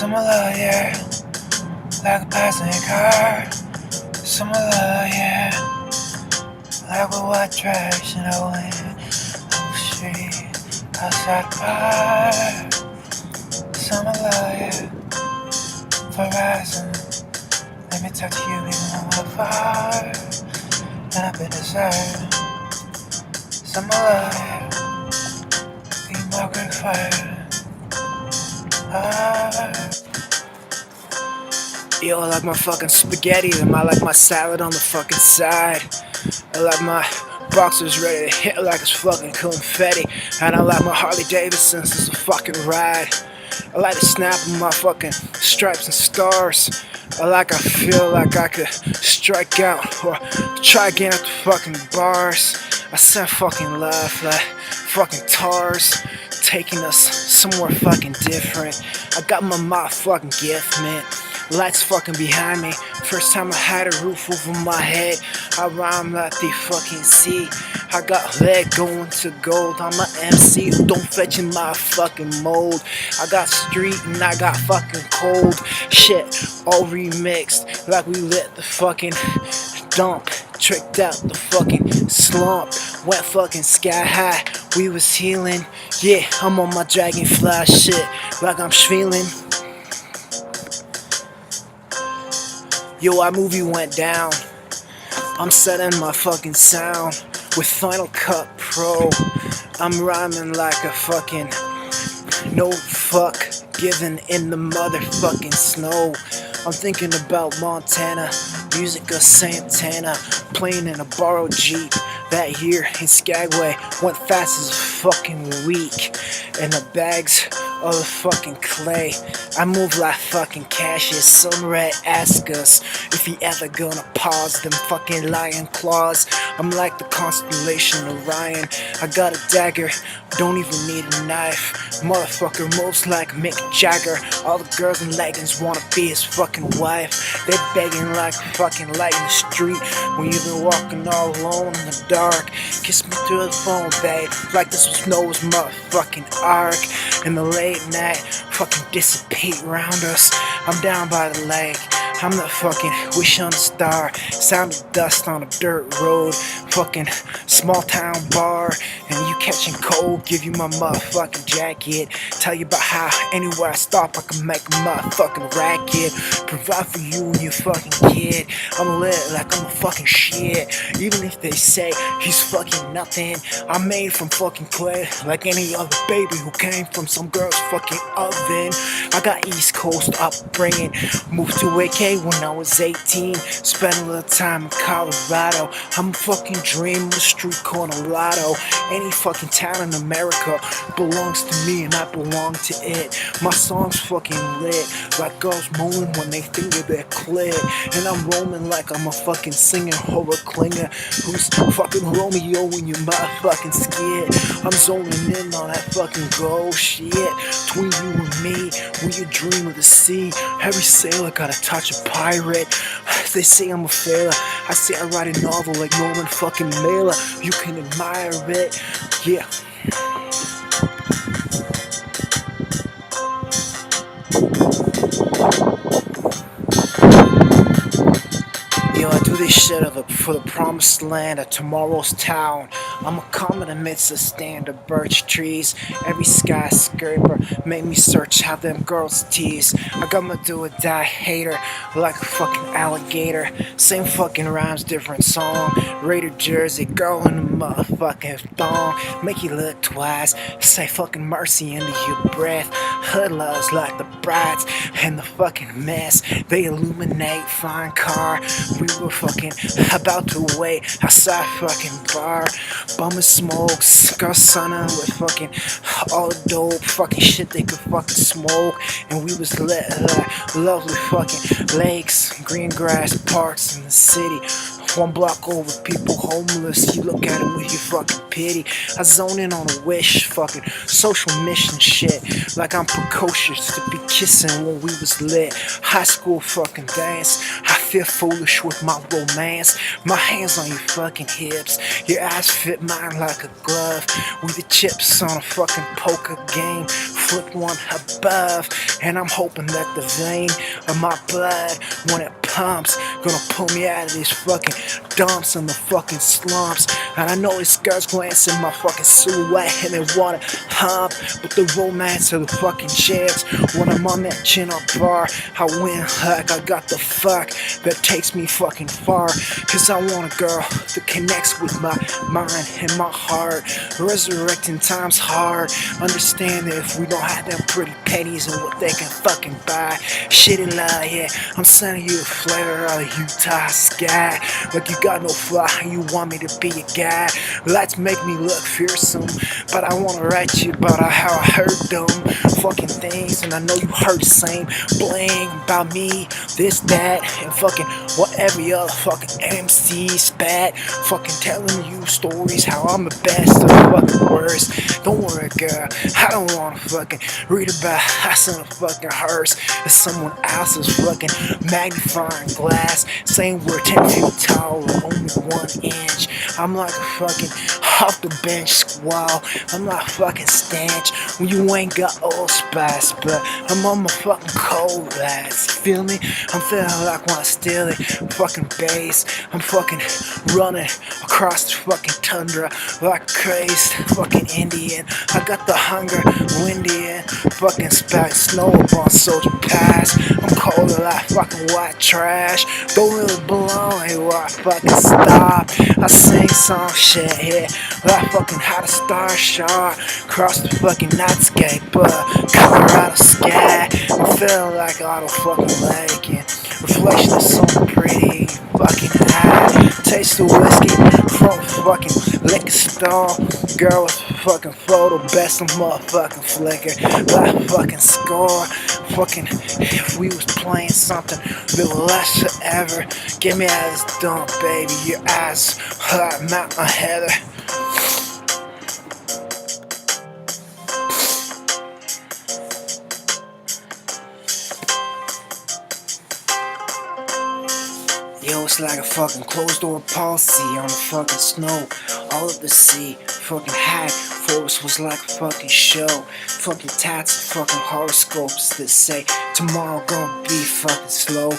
Similar, yeah, like a passing car. Similar, yeah, like a white trash in a wind. On the street, outside the bar. Similar, yeah, Verizon. Let me talk to you even when we're far. And I've been deserved. Similar, yeah, the Margaret fire. Yo, I like my fucking spaghetti, and I like my salad on the fucking side. I like my boxers ready to hit like it's fucking confetti. And I like my Harley Davidsons as a fucking ride. I like the snap of my fucking stripes and stars. I feel like I could strike out or try again at the fucking bars. I send fucking love like fucking tars, taking us somewhere fucking different. I got my motherfucking gift, man. Lights fucking behind me. First time I had a roof over my head. I rhyme like the fucking sea. I got lead going to gold. I'm a MC who don't fetch in my fucking mold. I got street and I got fucking cold. Shit, all remixed like we lit the fucking dump. Tricked out the fucking slump. Went fucking sky high. We was healing. Yeah, I'm on my dragonfly shit like I'm feeling. Yo, our movie went down. I'm setting my fucking sound with Final Cut Pro. I'm rhyming like a fucking no fuck given in the motherfucking snow. I'm thinking about Montana, music of Santana, playing in a borrowed Jeep. That year in Skagway went fast as a fucking week. And the bags of the fucking clay, I move like fucking Cassius. Some red ask us if he ever gonna pause them fucking lion claws. I'm like the constellation Orion. I got a dagger, don't even need a knife. Motherfucker moves like Mick Jagger. All the girls in leggings wanna be his fucking wife. They begging like fucking light in the street when you've been walking all alone in the dark. Kiss me through the phone, babe, like this was Noah's motherfucking ark. In the late night, fucking dissipate around us. I'm down by the lake. I'm the fucking wish on a star. Sound of dust on a dirt road. Fucking small town bar. And you catching cold, give you my motherfucking jacket. Tell you about how anywhere I stop I can make a motherfucking racket. Provide for you and your fucking kid. I'm lit like I'm a fucking shit. Even if they say he's fucking nothing, I'm made from fucking clay like any other baby who came from some girl's fucking oven. I got East Coast upbringing. Moved to AK when I was 18. Spent a little time in Colorado. I'm a fucking dream of a street corner lotto. Any fucking town in America belongs to me and I belong to it. My song's fucking lit like girls moaning when they finger their clit. And I'm roaming like I'm a fucking singer or a clinger who's fucking Romeo when you motherfucking skid. I'm zoning in on that fucking gold shit between you and me. When you dream of the sea, every sailor got a touch of pirate. They say I'm a failure. I say I write a novel like Norman fucking Mailer. You can admire it, yeah. Yo, I do this shit for the promised land of tomorrow's town. I'm a comet amidst a stand of birch trees. Every skyscraper made me search how them girls tease. I got my do or die hater like a fucking alligator. Same fucking rhymes, different song. Raider jersey, girl in a motherfucking thong. Make you look twice, say fucking mercy into your breath. Hood loves like the brides and the fucking mess. They illuminate fine car. We were fucking about to wait outside fucking bar. Bumming smokes, girls sunning with fucking all the dope fucking shit they could fucking smoke. And we was lit like lovely fucking lakes, green grass parks in the city. One block over, people homeless. You look at them with your fucking pity. I zone in on a wish, fucking social mission shit. Like I'm precocious to be kissing when we was lit. High school fucking dance. I feel foolish with my romance. My hands on your fucking hips. Your eyes fit mine like a glove. We the chips on a fucking poker game. Flip one above. And I'm hoping that the vein of my blood, when it pumps, gonna pull me out of these fucking dumps and the fucking slumps. And I know these girls glancing my fucking silhouette and they wanna hump. But the romance of the fucking chicks, when I'm on that chin up bar, I win like I got the fuck that takes me fucking far. Cause I want a girl that connects with my mind and my heart. Resurrecting time's hard. Understand that if we don't have them pretty pennies and what they can fucking buy. Shitty love, yeah, I'm sending you a flavor of the Utah sky. Like you got no fly, you want me to be a guy. Lights make me look fearsome, but I wanna write you about how I heard them fucking things, and I know you heard the same bling about me, this, that, and fucking what every other fucking MC spat. Fucking telling you stories how I'm the best or the fucking worst. Don't worry, girl, I don't wanna fucking read about us in a fucking hearse. It's someone else's fucking magnifying glass saying we're 10 feet tall or only 1 inch. I'm like a fucking off the bench squall. I'm like fucking stench when you ain't got old spice, but I'm on my fucking cold lights. Feel me? I'm feeling like when I steal it. Fucking bass. I'm fucking running across the fucking tundra like a crazed fucking Indian. I got the hunger, windy and fucking spat snow up on Soldier Pass. I'm colder like fucking white trash. Don't really belong here where I fucking stop. I sing song shit here like fucking how the stars shot across the fucking nightscape, Colorado sky. I'm feeling like auto fucking lake and reflection is so pretty fucking high. Taste the whiskey from a fucking liquor store. Girl with a fucking photo, best of motherfucking flicker. Like fucking score. Fucking if we was playing something that would last forever. Get me out of this dump, baby. Your eyes like Mount Heather. Yo, it's like a fucking closed door policy on the fucking snow. All of the sea, fucking high. Forest was like a fucking show. Fucking tats and fucking horoscopes that say tomorrow gonna be fucking slow.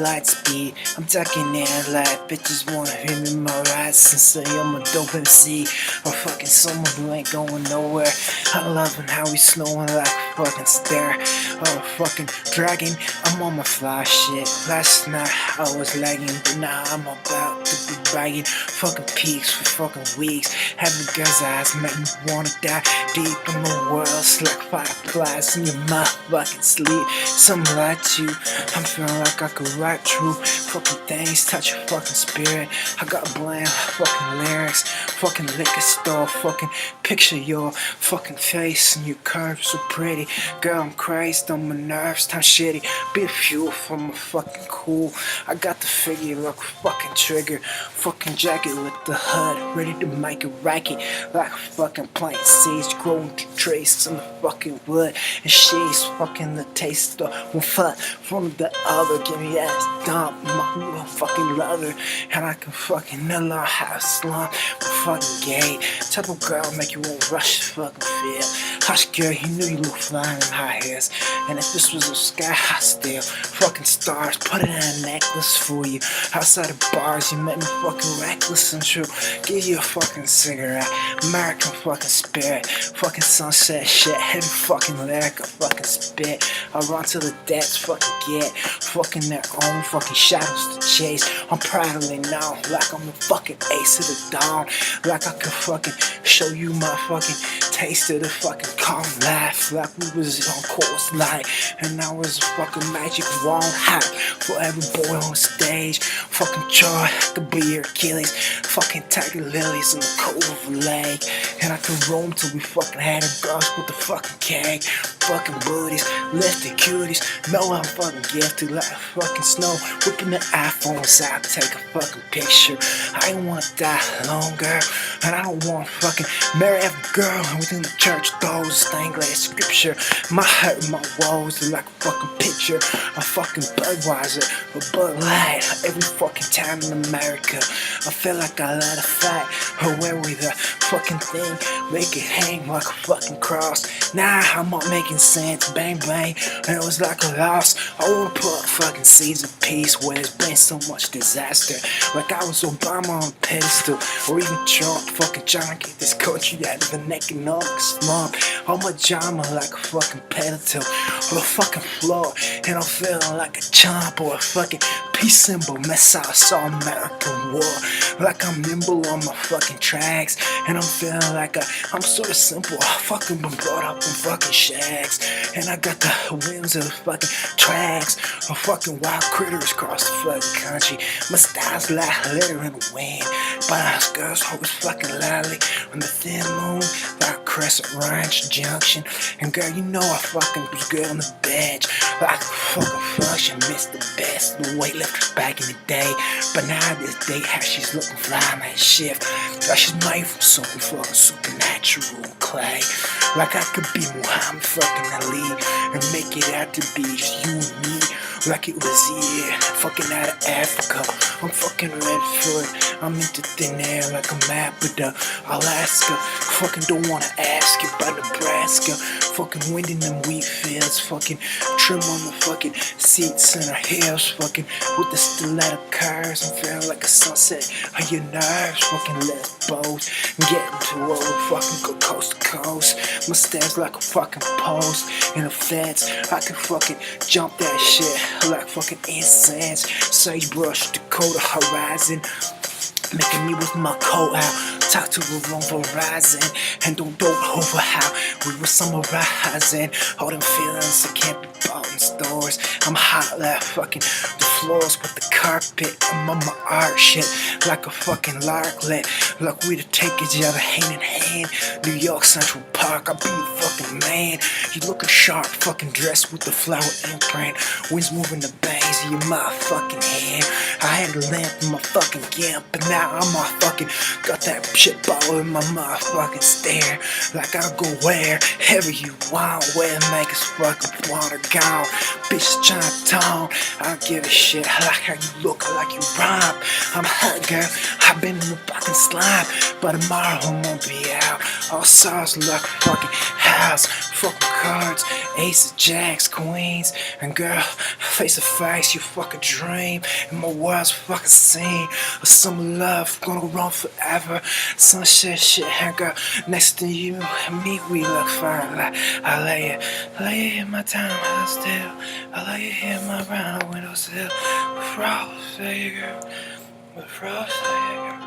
Light speed, I'm tucking in like bitches wanna hear me memorize and say I'm a dope MC. Or fucking someone who ain't going nowhere. I'm loving how we snowing like a fucking stare. Oh, fucking dragon, I'm on my fly shit. Last night I was lagging, but now I'm about to be bragging. Fucking peaks for fucking weeks. Having girls' eyes make me wanna die deep in the world. It's like fireflies in your motherfucking sleep. Something like you, I'm feeling like I could write true fucking things, touch your fucking spirit. I got bland fucking lyrics, fucking liquor store, fucking picture your fucking face and your curves so pretty. Girl, I'm crazed on my nerves, time shitty. Be a fuel for my fucking cool. I got the figure like a fucking trigger, fucking jacket with the hood, ready to make a racket like a fucking plant seeds growing to trace in the fucking wood. And she's fucking the taste of one foot from the other. Give me ass dump, my fucking lover, and I can fucking know how to slump my fucking gay. Type of girl make you want to rush the fucking feel. Hush girl, you knew you look flying in high heels. And if this was a sky high still, fucking stars, put it in a necklace for you. Outside of bars, you make me fucking reckless and true. Give you a fucking cigarette, American fucking spirit, fucking sunset shit, heavy fucking lyric, I fucking spit. I run to the depths, fucking get, fucking their own fucking shadows to chase. I'm proudly known, like I'm the fucking ace of the dawn, like I can fucking show you my fucking tasted the fucking calm life, like we was on course light, and I was a fucking magic wand hype for every boy on stage. Fucking Troy, I could be your Achilles, fucking Tiger Lilies in the cold of a lake, and I could roam till we fucking had a girls with the fucking cake, fucking booties, lifted cuties. No, I'm fucking gifted like fucking snow, whipping the iPhones out, take a fucking picture. I don't wanna die alone, girl, and I don't wanna fucking marry every girl within the church doors. Stained glass scripture, my hurt and my woes are like a fucking picture. A fucking Budweiser, a Bud Light, every fucking time in America. I feel like I let a fight, or where we the fucking thing, make it hang like a fucking cross. Nah, I'm not making sense, bang bang, and it was like a loss. I wanna put fucking seeds of peace where there's been so much disaster, like I was Obama on a pedestal, or even Trump, fucking trying to get this country out of the economic slump. I'm a drama like a fucking pedestal, or a fucking floor, and I'm feeling like a chomp or a fucking peace symbol. Mess out, I saw American war, like I'm nimble on my fucking tracks, and I'm feeling like I'm sort of simple. I fucking been brought up in fucking shacks, and I got the whims of the fucking tracks of fucking wild critters across the fucking country. My style's like litter in the wind, but us girls always fucking lively on the thin moon, like Crescent Ranch Junction. And girl, you know I fucking was good on the bench, like a fucking function, missed the best, the weightlifter back in the day. But now this day, how she's looking fly on that shift, like she's made from something fucking supernatural clay. Like I could be Muhammad fucking Ali and make it out to be just you and me, like it was here, fucking out of Africa. I'm fucking ready for it. I'm into thin air like a map of the Alaska. Fucking don't wanna ask you about Nebraska. Fucking wind in them wheat fields. Fucking trim on the fucking seats in our hills. Fucking with the stiletto cars. I'm feeling like a sunset on your nerves. Fucking let's both getting to where we fucking go coast to coast. My stance like a fucking post in a fence. I can fucking jump that shit like fucking incense. Sagebrush, Dakota horizon, making me with my coat out. Talk to her on Verizon, and don't dote over how we were summarizing all them feelings that can't be bought in stores. I'm hot like fucking the floors with the carpet. I'm on my art shit like a fucking larklet, like we to take each other hand in hand. New York Central Park, I'll be the fucking man. You looking sharp, fucking dressed with the flower imprint. Winds moving the bangs of your motherfucking hand. I had a lamp in my fucking gimp, but now I'm all fucking got that shit ball in my motherfucking stare. Like I'll go wherever you want, where make us fucking wanna go. Bitch Chinatown, I don't give a shit. I like how you look, I like you rhyme. I'm a hot girl, I've been in the fucking slime, but tomorrow I won't be out. All stars like a fucking house, fucking cards, ace of jacks, queens, and girl, face to face, you fucking dream, and my world's fucking scene. A summer love, gonna go wrong forever. Sunset shit, hang girl, next to you and me, we look fine. Like I lay you in my time, I still, I lay you in my round windowsill. With frost, say girl, with frost, say girl.